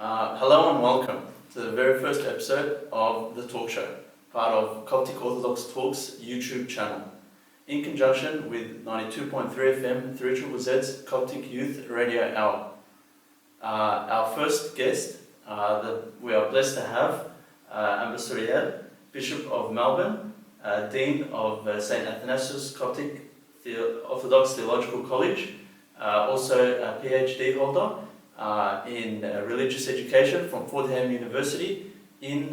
Hello and welcome to the very first episode of The Talk Show, part of Coptic Orthodox Talks YouTube channel, in conjunction with 92.3 FM 3ZZ's Coptic Youth Radio Hour. Our first guest that we are blessed to have, Ambassador Suriel, Bishop of Melbourne, Dean of St. Athanasius Coptic Orthodox Theological College, also a PhD holder in religious education from Fordham University in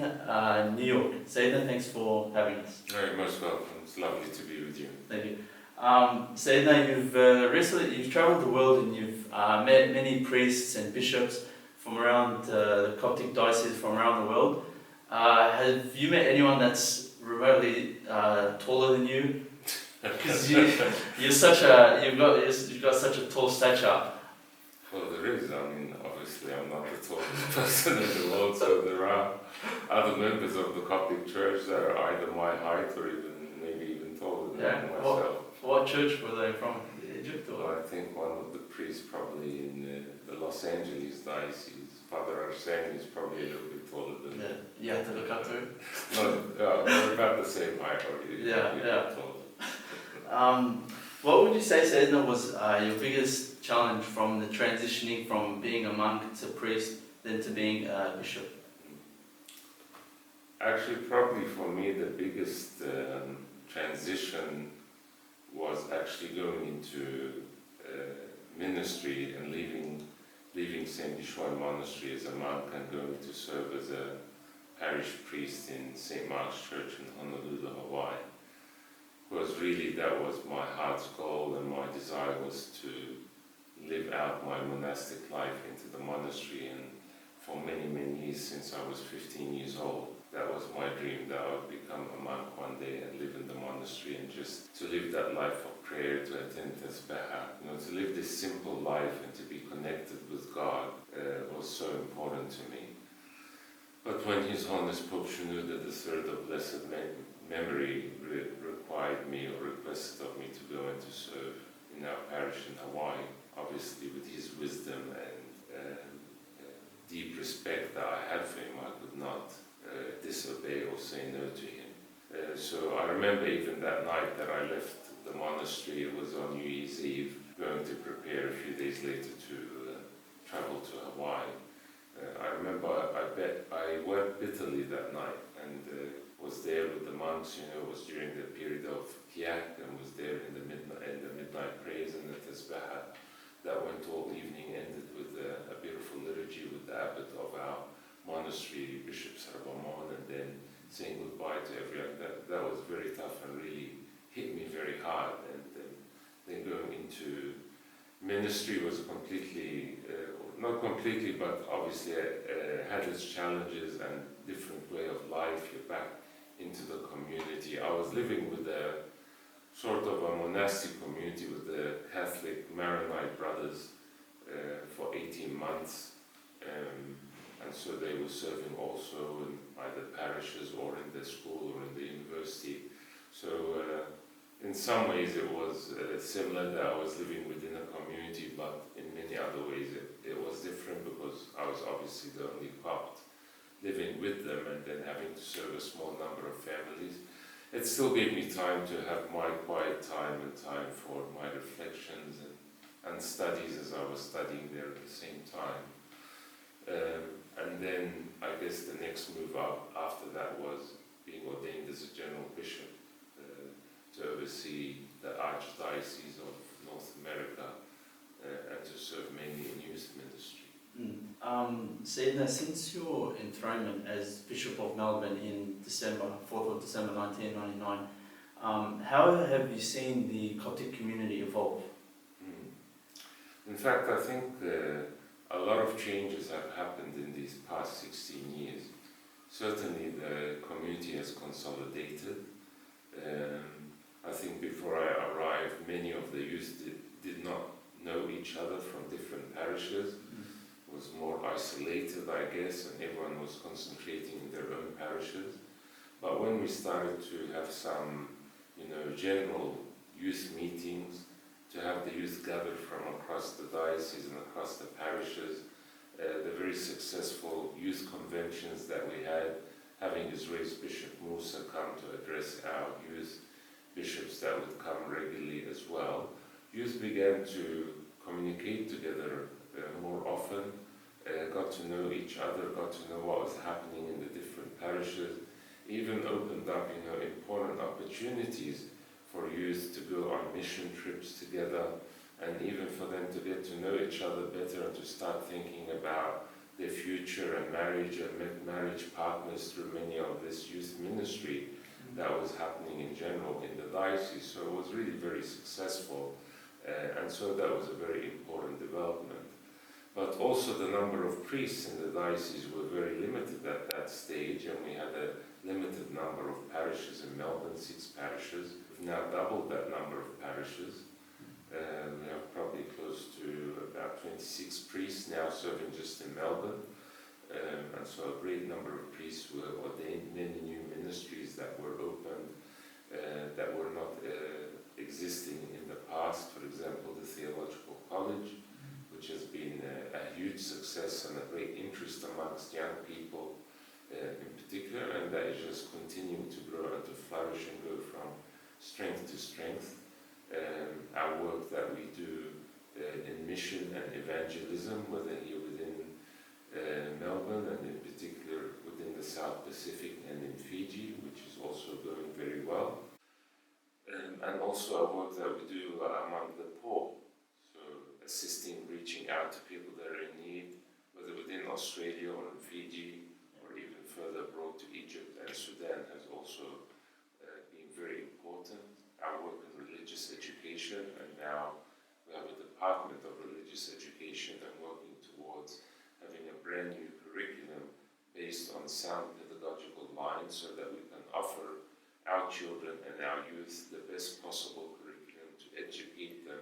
New York. Sayyidina, thanks for having us. Very most welcome. It's lovely to be with you. Thank you. Sayyidina, you've travelled the world and you've met many priests and bishops from around the Coptic Diocese from around the world. Have you met anyone that's remotely taller than you? Because you've got such a tall stature. Well, there is. I mean, obviously, I'm not the tallest person in the world, so there are other members of the Coptic Church that are either my height or maybe even taller than myself. What church were they from? Egypt or? Well, I think one of the priests, probably in the Los Angeles Diocese, Father Arsen, is probably a little bit taller than me. You have to look up to him. We're about the same height, or Yeah. taller. What would you say, Sayyidina, was your biggest challenge from the transitioning from being a monk to priest, then to being a bishop? Actually, probably for me, the biggest transition was actually going into ministry and leaving St. Bishoy Monastery as a monk and going to serve as a parish priest in St. Mark's Church in Honolulu, Hawaii. Because really that was my heart's goal, and my desire was to live out my monastic life into the monastery. And for many, many years, since I was 15 years old, that was my dream, that I would become a monk one day and live in the monastery, and just to live that life of prayer, to attend Tasbeh, to live this simple life and to be connected with God was so important to me. But when His Holiness Pope Shenouda III of Blessed Memory required me or requested of me to go and to serve in our parish in Hawaii, obviously with his wisdom and deep respect that I had for him, I could not disobey or say no to him. So I remember even that night that I left the monastery, it was on New Year's Eve, going to prepare a few days later to travel to Hawaii. I remember I wept bitterly that night, and was there with the monks. It was during the period of Kiak, and was there in the midnight prayers and the Tasbeh that went all evening, ended with a beautiful liturgy with the abbot of our monastery, Bishop Sarabamon, and then saying goodbye to everyone. That was very tough and really hit me very hard. And then going into ministry was completely, not completely, but obviously had its challenges and different way of life. You're back into the community. I was living with a sort of a monastic community with the Catholic Maronite brothers for 18 months. And so they were serving also in either parishes or in the school or in the university. So in some ways it was similar that I was living within a community, but in many other ways it was different, because I was obviously the only Copt living with them and then having to serve a small number of families. It still gave me time to have my quiet time and time for my reflections and studies, as I was studying there at the same time. And then I guess the next move up after that was being ordained as a general bishop to oversee the Archdiocese of North America and to serve mainly in youth ministry. Sayyidina, since your enthronement as Bishop of Melbourne in 4th of December 1999, how have you seen the Coptic community evolve? In fact, I think a lot of changes have happened in these past 16 years. Certainly the community has consolidated. I think before I arrived, many of the youth did not know each other from different parishes. It was more isolated, I guess, and everyone was concentrating in their own parishes. But when we started to have some, general youth meetings, to have the youth gathered from across the diocese and across the parishes, the very successful youth conventions that we had, having His Grace Bishop Musa come to address our youth bishops that would come regularly as well. Youth began to communicate together more often, got to know each other, got to know what was happening in the different parishes, even opened up, important opportunities for youth to go on mission trips together, and even for them to get to know each other better and to start thinking about their future and marriage and marriage partners through many of this youth ministry that was happening in general in the diocese. So it was really very successful, and so that was a very important development. But also the number of priests in the diocese were very limited at that stage, and we had a limited number of parishes in Melbourne, 6 parishes. We've now doubled that number of parishes. We have probably close to about 26 priests now serving just in Melbourne. And so a great number of priests were ordained, many new ministries that were opened, that were not existing in the past. For example, the Theological College, which has been a huge success and a great interest amongst young people in particular, and that is just continuing to grow and to flourish and go from strength to strength. Our work that we do in mission and evangelism, whether here within Melbourne and in particular within the South Pacific and in Fiji, which is also going very well. And also our work that we do among the poor, so assisting, reaching out to people that are in need, whether within Australia or in Fiji, or even further abroad to Egypt and Sudan has also been very important. Our work in religious education, and now we have a Department of Religious Education and working towards having a brand new curriculum based on sound pedagogical lines so that we can offer our children and our youth the best possible curriculum to educate them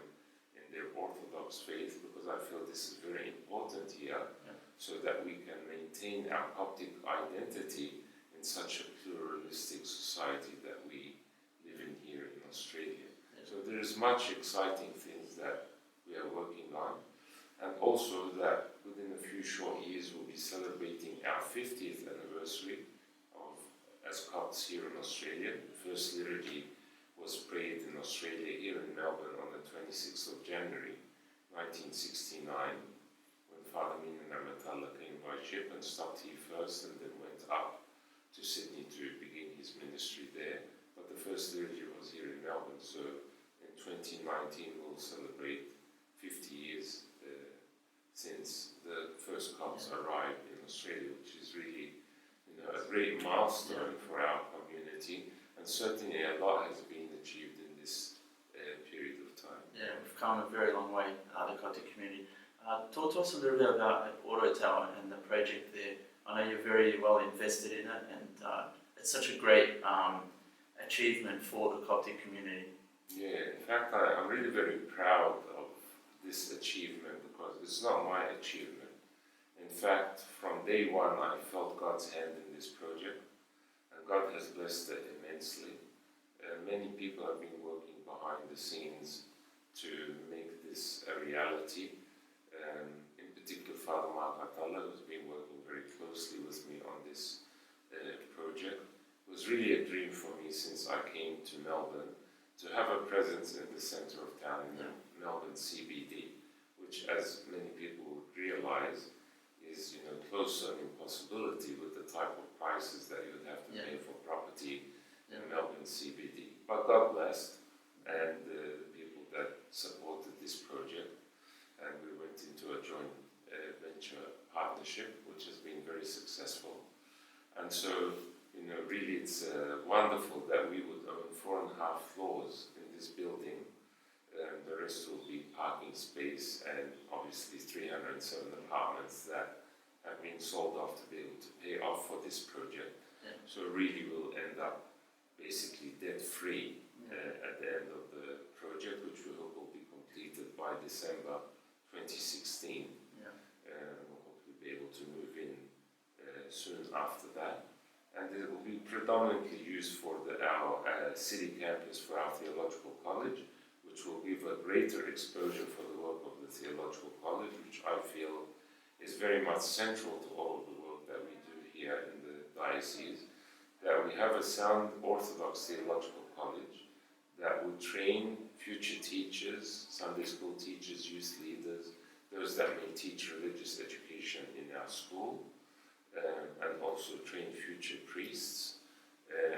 in their Orthodox faith, because I feel this is very important here, so that we can maintain our Coptic identity in such a pluralistic society that we live in here in Australia. So there is much exciting things that we are working on, and also that within a few short years we'll be celebrating our 50th anniversary as Copts here in Australia. The first liturgy was prayed in Australia here in Melbourne on the 26th of January 1969, when Father Mina Ramatullah came by ship and stopped here first and then went up to Sydney to begin his ministry there. But the first liturgy was here in Melbourne, so in 2019 we'll celebrate 50 years since the first Copts arrived in Australia, which is really a great milestone for our community, and certainly a lot has been achieved in this period of time. Yeah, we've come a very long way, the Coptic community. Talk to us a little bit about Eporo Tower and the project there. I know you're very well invested in it, and it's such a great achievement for the Coptic community. Yeah, in fact, I'm really very proud of this achievement, because it's not my achievement. In fact, from day one, I felt God's hand in this project, and God has blessed it immensely. Many people have been working behind the scenes to make this a reality. In particular, Father Mark Atala, who's been working very closely with me on this project. It was really a dream for me since I came to Melbourne to have a presence in the centre of town, in the Melbourne CBD, which, as many people would realise, is close to an impossibility with the type of prices that you would have to pay for property in Melbourne CBD. But God blessed, and the people that supported this project, and we went into a joint venture partnership, which has been very successful. And so, really it's wonderful that we would own 4.5 floors in this building. The rest will be parking space, and obviously 307 apartments that have been sold off to be able to pay off for this project. So really we'll end up basically debt-free at the end of the project, which we hope will be completed by December 2016. We'll hopefully be able to move in soon after that. And it will be predominantly used for our city campus for our theological college, which will give a greater exposure for the work of the theological college, which I feel is very much central to all of the work that we do here in the diocese, that we have a sound Orthodox theological college that will train future teachers, Sunday school teachers, youth leaders, those that may teach religious education in our school, and also train future priests,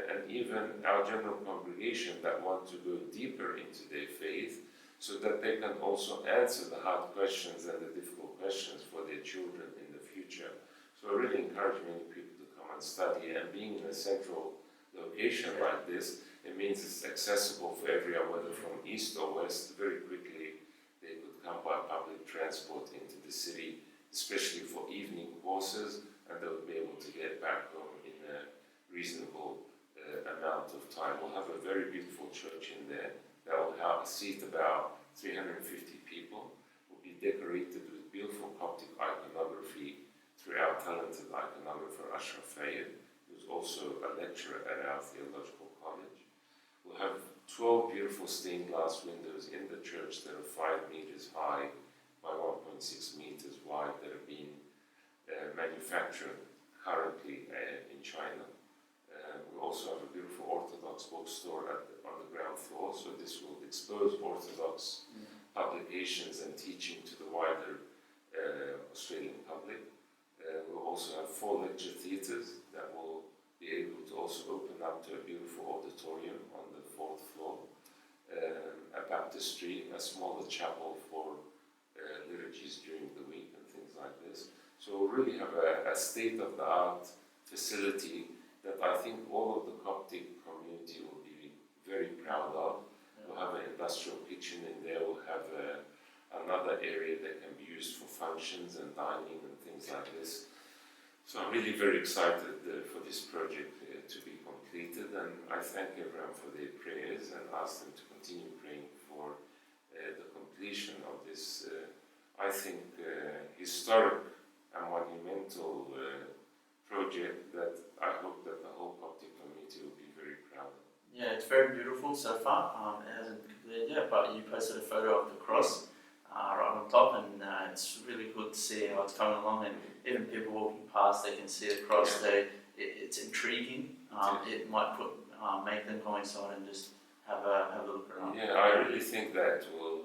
and even our general congregation that want to go deeper into their faith, so that they can also answer the hard questions and the difficult questions for their children in the future. So I really encourage many people to come and study, and being in a central location like this, it means it's accessible for everyone, whether from east or west. Very quickly they could come by public transport into the city, especially for evening courses, and they would be able to get back home in a reasonable amount of time. We'll have a very beautiful church in there that will seat about 350 people. Will be decorated with beautiful Coptic iconography through our talented iconographer Ashraf Fayed, who's also a lecturer at our theological college. We'll have 12 beautiful stained glass windows in the church that are 5 meters high by 1.6 meters wide, that are being manufactured currently in China. We also have a beautiful Orthodox bookstore on the ground floor, so this will expose Orthodox publications and teaching to the wider Australian public. We'll also have 4 lecture theatres that will be able to also open up to a beautiful auditorium on the 4th floor, a baptistry, a smaller chapel for liturgies during the week and things like this. So we'll really have a state-of-the-art facility that I think all of the Coptic community will be very proud of. We'll have an industrial kitchen in there, we'll have another area that can be used for functions and dining and things like this. So I'm really very excited for this project to be completed, and I thank everyone for their prayers and ask them to continue praying for the completion of this, I think, historic and monumental project that I hope that the whole Coptic community will be very proud of. Yeah, it's very beautiful so far. It hasn't completed yet, but you posted a photo of the cross right on top, and it's really good to see how it's coming along. And even people walking past, they can see the cross. It's intriguing. It might make them go inside and just have a look around. Yeah, I really think that will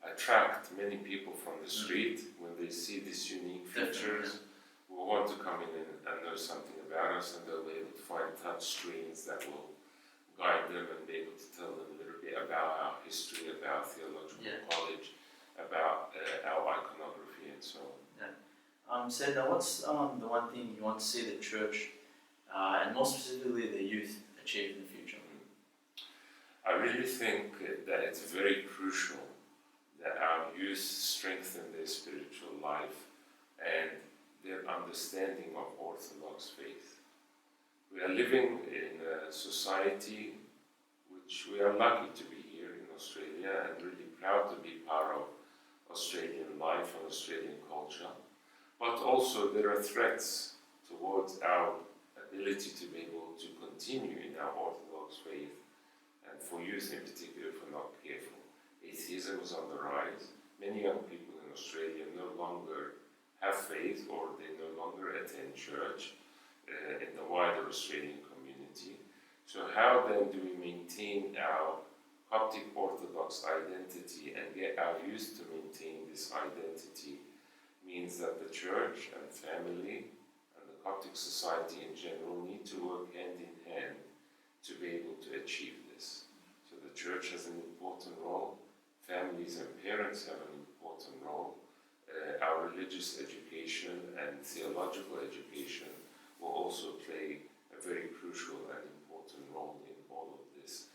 attract many people from the street when they see these unique features. Will want to come in and know something about us, and they'll be able to find touch screens that will guide them and be able to tell them a little bit about our history, about theological college, about our iconography and so on. So now what's the one thing you want to see the church, and more specifically the youth, achieve in the future? I really think that it's very crucial that our youth strengthen their spiritual life and their understanding of Orthodox faith. We are living in a society which we are lucky to be here in Australia and really proud to be part of Australian life and Australian culture. But also there are threats towards our ability to be able to continue in our Orthodox faith, and for youth in particular if we're not careful. Atheism is on the rise. Many young people in Australia no longer have faith, or they no longer attend church in the wider Australian community. So how then do we maintain our Coptic Orthodox identity and get our youth to maintain this identity? Means that the church and family and the Coptic society in general need to work hand in hand to be able to achieve this. So the church has an important role, families and parents have an important role, our religious education and theological education will also play a very crucial and important role in all of this.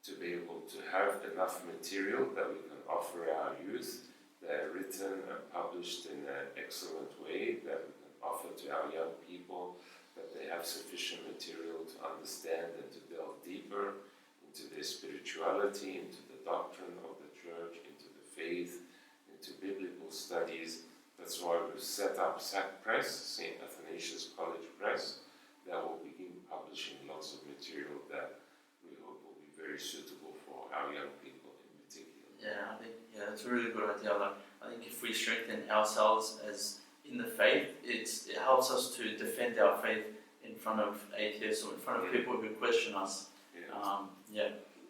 To be able to have enough material that we can offer our youth, that are written and published in an excellent way, that we can offer to our young people, that they have sufficient material to understand and to delve deeper into their spirituality, into the doctrine of the church, into the faith, into biblical studies. That's why we've set up SAC Press, St. Athanasius College Press, that will begin publishing lots of material that we hope will be very suitable for our young people in particular. Yeah, I think that's a really good idea. I I think if we strengthen ourselves as in the faith, it helps us to defend our faith in front of atheists or in front of people who question us. Yeah.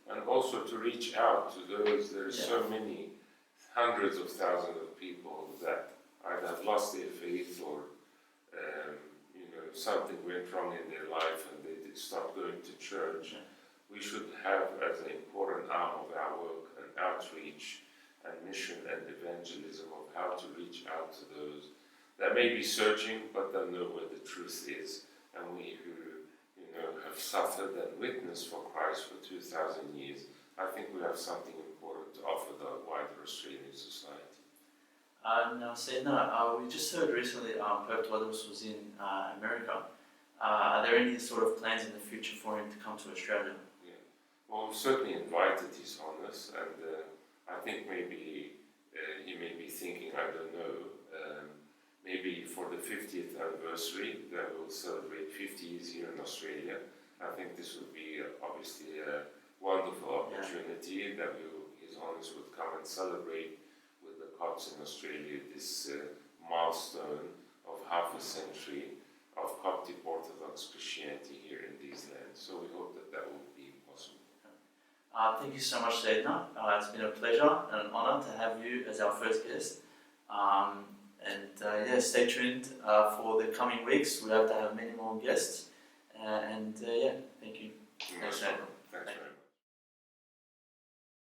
And also to reach out to those, there's so many hundreds of thousands of people that either have lost their faith or something went wrong in their life and they stopped going to church. Yeah. We should have as an important arm of our work an outreach and mission and evangelism of how to reach out to those that may be searching but don't know where the truth is. And we who have suffered and witnessed for Christ for 2,000 years, I think we have something important to offer the wider Australian society. Now, Sedna, we just heard recently Pope Tawadros was in America. Are there any sort of plans in the future for him to come to Australia? Yeah. Well, we've certainly invited His Honours, and I think maybe he may be thinking, I don't know, maybe for the 50th anniversary that we'll celebrate 50 years here in Australia. I think this would be obviously a wonderful opportunity that His Honours would come and celebrate with the Copts in Australia this milestone of half a century of Coptic Orthodox Christianity here in these lands. So we hope that that will be possible. Thank you so much, Sedna. It's been a pleasure and an honour to have you as our first guest. Stay tuned for the coming weeks. We hope to have many more guests. Thank you. Thanks very much.